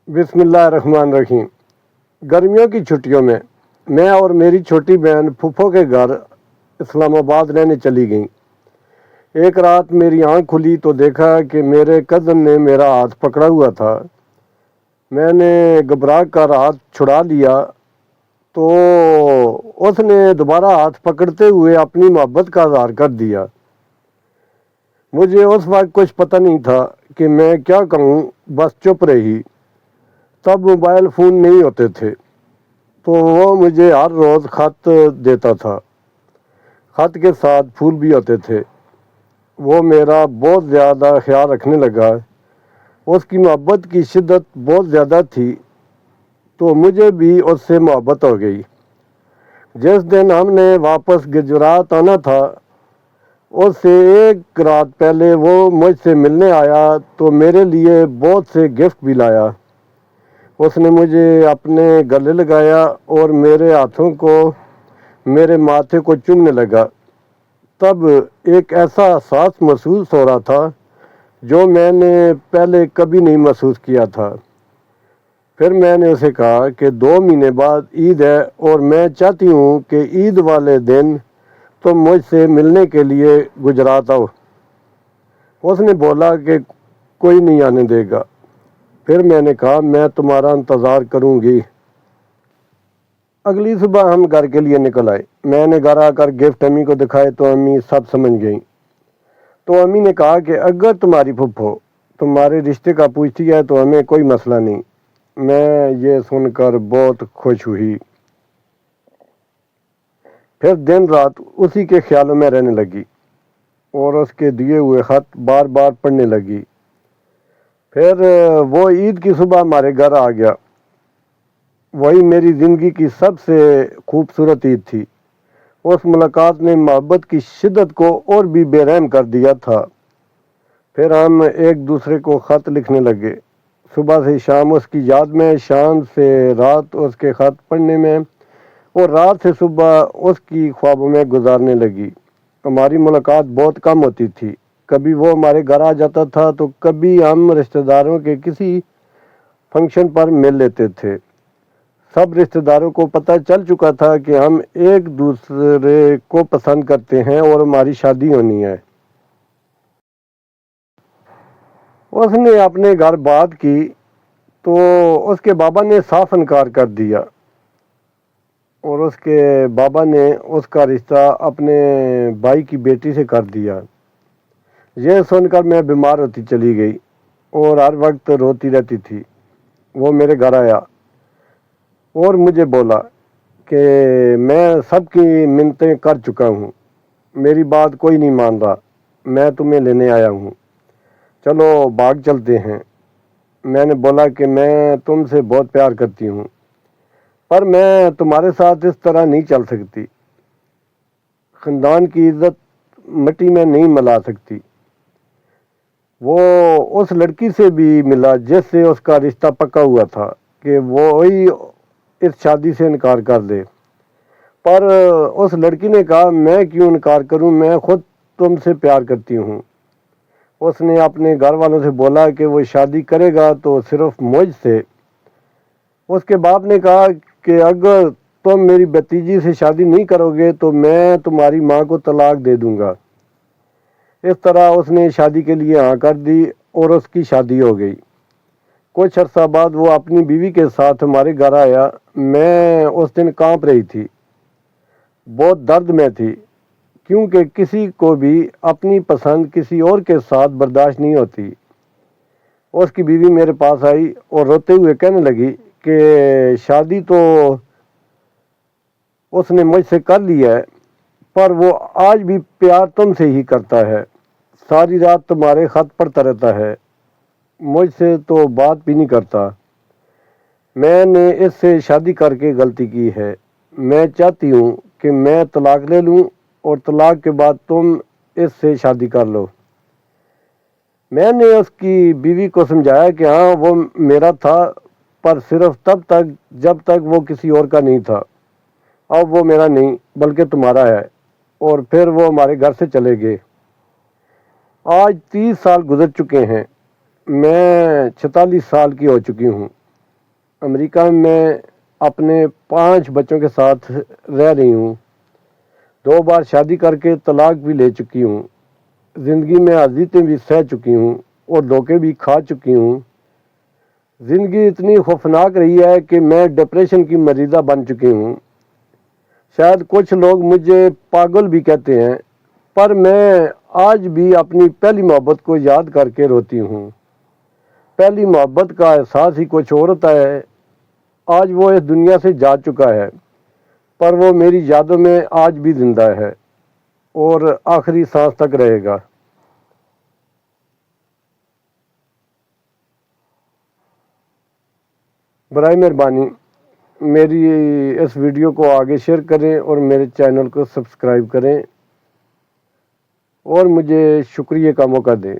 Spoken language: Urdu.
بسم اللہ الرحمن الرحیم۔ گرمیوں کی چھٹیوں میں میں اور میری چھوٹی بہن پھپھو کے گھر اسلام آباد رہنے چلی گئیں۔ ایک رات میری آنکھ کھلی تو دیکھا کہ میرے کزن نے میرا ہاتھ پکڑا ہوا تھا۔ میں نے گھبرا کر ہاتھ چھڑا لیا تو اس نے دوبارہ ہاتھ پکڑتے ہوئے اپنی محبت کا اظہار کر دیا۔ مجھے اس وقت کچھ پتہ نہیں تھا کہ میں کیا کہوں، بس چپ رہی۔ تب موبائل فون نہیں ہوتے تھے تو وہ مجھے ہر روز خط دیتا تھا۔ خط کے ساتھ پھول بھی ہوتے تھے۔ وہ میرا بہت زیادہ خیال رکھنے لگا۔ اس کی محبت کی شدت بہت زیادہ تھی تو مجھے بھی اس سے محبت ہو گئی۔ جس دن ہم نے واپس گجرات آنا تھا اس سے ایک رات پہلے وہ مجھ سے ملنے آیا تو میرے لیے بہت سے گفٹ بھی لایا۔ اس نے مجھے اپنے گلے لگایا اور میرے ہاتھوں کو میرے ماتھے کو چومنے لگا۔ تب ایک ایسا احساس محسوس ہو رہا تھا جو میں نے پہلے کبھی نہیں محسوس کیا تھا۔ پھر میں نے اسے کہا کہ 2 مہینے بعد عید ہے اور میں چاہتی ہوں کہ عید والے دن تم مجھ سے ملنے کے لیے گجرات آؤ۔ اس نے بولا کہ کوئی نہیں آنے دے گا۔ پھر میں نے کہا میں تمہارا انتظار کروں گی۔ اگلی صبح ہم گھر کے لیے نکل آئے۔ میں نے گھر آ کر گفٹ امی کو دکھائے تو امی سب سمجھ گئیں۔ تو امی نے کہا کہ اگر تمہاری پھپھو تمہارے رشتے کا پوچھتی ہے تو ہمیں کوئی مسئلہ نہیں۔ میں یہ سن کر بہت خوش ہوئی۔ پھر دن رات اسی کے خیالوں میں رہنے لگی اور اس کے دیے ہوئے خط بار بار پڑھنے لگی۔ پھر وہ عید کی صبح ہمارے گھر آ گیا۔ وہی میری زندگی کی سب سے خوبصورت عید تھی۔ اس ملاقات نے محبت کی شدت کو اور بھی بے رحم کر دیا تھا۔ پھر ہم ایک دوسرے کو خط لکھنے لگے، صبح سے شام اس کی یاد میں، شام سے رات اس کے خط پڑھنے میں اور رات سے صبح اس کی خوابوں میں گزارنے لگی۔ ہماری ملاقات بہت کم ہوتی تھی۔ کبھی وہ ہمارے گھر آ جاتا تھا تو کبھی ہم رشتہ داروں کے کسی فنکشن پر مل لیتے تھے۔ سب رشتہ داروں کو پتہ چل چکا تھا کہ ہم ایک دوسرے کو پسند کرتے ہیں اور ہماری شادی ہونی ہے۔ اس نے اپنے گھر بات کی تو اس کے بابا نے صاف انکار کر دیا اور اس کے بابا نے اس کا رشتہ اپنے بھائی کی بیٹی سے کر دیا۔ یہ سن کر میں بیمار ہوتی چلی گئی اور ہر وقت روتی رہتی تھی۔ وہ میرے گھر آیا اور مجھے بولا کہ میں سب کی منتیں کر چکا ہوں، میری بات کوئی نہیں مان رہا، میں تمہیں لینے آیا ہوں، چلو باغ چلتے ہیں۔ میں نے بولا کہ میں تم سے بہت پیار کرتی ہوں پر میں تمہارے ساتھ اس طرح نہیں چل سکتی، خاندان کی عزت مٹی میں نہیں ملا سکتی۔ وہ اس لڑکی سے بھی ملا جس سے اس کا رشتہ پکا ہوا تھا کہ وہی اس شادی سے انکار کر دے، پر اس لڑکی نے کہا میں کیوں انکار کروں، میں خود تم سے پیار کرتی ہوں۔ اس نے اپنے گھر والوں سے بولا کہ وہ شادی کرے گا تو صرف مجھ سے۔ اس کے باپ نے کہا کہ اگر تم میری بھتیجی سے شادی نہیں کرو گے تو میں تمہاری ماں کو طلاق دے دوں گا۔ اس طرح اس نے شادی کے لیے ہاں کر دی اور اس کی شادی ہو گئی۔ کچھ عرصہ بعد وہ اپنی بیوی کے ساتھ ہمارے گھر آیا۔ میں اس دن کانپ رہی تھی، بہت درد میں تھی، کیونکہ کسی کو بھی اپنی پسند کسی اور کے ساتھ برداشت نہیں ہوتی۔ اس کی بیوی میرے پاس آئی اور روتے ہوئے کہنے لگی کہ شادی تو اس نے مجھ سے کر لی ہے پر وہ آج بھی پیار تم سے ہی کرتا ہے، ساری رات تمہارے خط پڑھتا رہتا ہے، مجھ سے تو بات بھی نہیں کرتا۔ میں نے اس سے شادی کر کے غلطی کی ہے، میں چاہتی ہوں کہ میں طلاق لے لوں اور طلاق کے بعد تم اس سے شادی کر لو۔ میں نے اس کی بیوی کو سمجھایا کہ ہاں وہ میرا تھا پر صرف تب تک جب تک وہ کسی اور کا نہیں تھا، اب وہ میرا نہیں بلکہ تمہارا ہے، اور پھر وہ ہمارے گھر سے چلے گئے۔ آج 30 سال گزر چکے ہیں، میں 46 سال کی ہو چکی ہوں۔ امریکہ میں اپنے 5 بچوں کے ساتھ رہ رہی ہوں، 2 بار شادی کر کے طلاق بھی لے چکی ہوں، زندگی میں اذیتیں بھی سہ چکی ہوں اور دھوکے بھی کھا چکی ہوں۔ زندگی اتنی خوفناک رہی ہے کہ میں ڈپریشن کی مریضہ بن چکی ہوں۔ شاید کچھ لوگ مجھے پاگل بھی کہتے ہیں، پر میں آج بھی اپنی پہلی محبت کو یاد کر کے روتی ہوں۔ پہلی محبت کا احساس ہی کچھ اور ہوتا ہے۔ آج وہ اس دنیا سے جا چکا ہے، پر وہ میری یادوں میں آج بھی زندہ ہے اور آخری سانس تک رہے گا۔ برائے مہربانی میری اس ویڈیو کو آگے شیئر کریں اور میرے چینل کو سبسکرائب کریں اور مجھے شکریہ کا موقع دیں۔